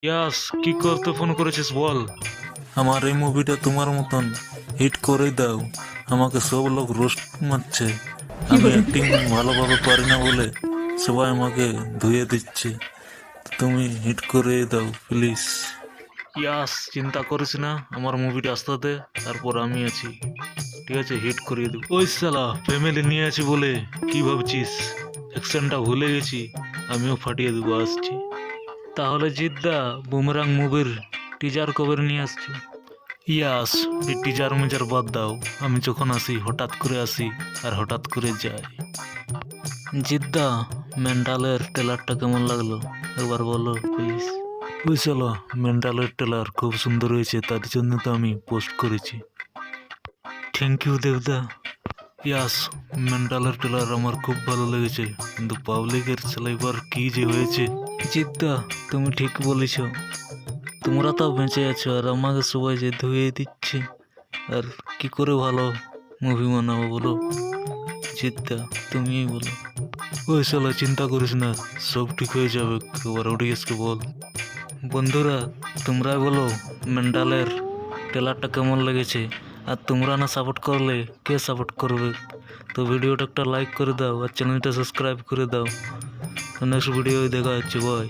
ইয়াস, কি করতে ফোন করেছিস বল। আমার এই মুভিটা তোমার মতন হিট করে দাও। আমাকে সব লোক রোস্ট মারছে, আমি অ্যাক্টিং ভালোভাবে পারি না বলে সবাই আমাকে ধুয়ে দিচ্ছে। তুমি হিট করে দাও প্লিজ। ইয়াস, চিন্তা করিস না, আমার মুভিটা আসতে দে, তারপর আমি আছি। ঠিক আছে, হিট করিয়ে দেবো। ওই শালা, ফ্যামিলি নিয়ে আছি বলে কি ভাবছিস? অ্যাকশনটা ভুলে গেছি, আমিও ফাটিয়ে দেবো, আসছি। তাহলে জিদ্দা, বুমরাং মুভির টিজার কবে নিয়ে আসছি? ইয়াস, এই টিজার মিজার বাদ দাও। আমি যখন আসি হঠাৎ করে আসি আর হঠাৎ করে যাই। জিদ্দা, মেন্টালের ট্রেলারটা কেমন লাগলো একবার বলো প্লিজ। ওই চলো, মেন্টালের ট্রেলার খুব সুন্দর হয়েছে, তার জন্য তো আমি পোস্ট করেছি। থ্যাংক ইউ দেবদা। ইয়াস, মেন্টালের ট্রেলার আমার খুব ভালো লেগেছে, কিন্তু পাবলিকের এবার কি যে হয়েছে। জিদ্দা, তুমি ঠিক বলেছ, তোমরা তো বেঁচে আছো আর আমাকে সবাই যে ধুয়ে দিচ্ছে, আর কি করে ভালো মুভি বানাবো বলো? জিদ্দা, তুমিই বলো। ওই শালা, চিন্তা করিস না, সব ঠিক হয়ে যাবে, এবার অডিয়েন্সকে বল। বন্ধুরা, তোমরাই বলো মেন্টালের ট্রেলারটা কেমন লেগেছে, আর তোমরা না সাপোর্ট করলে কে সাপোর্ট করবে? তো ভিডিওটা একটা লাইক করে দাও আর চ্যানেলটা সাবস্ক্রাইব করে দাও। নেক্সট ভিডিও দেখা হচ্ছে, বাই।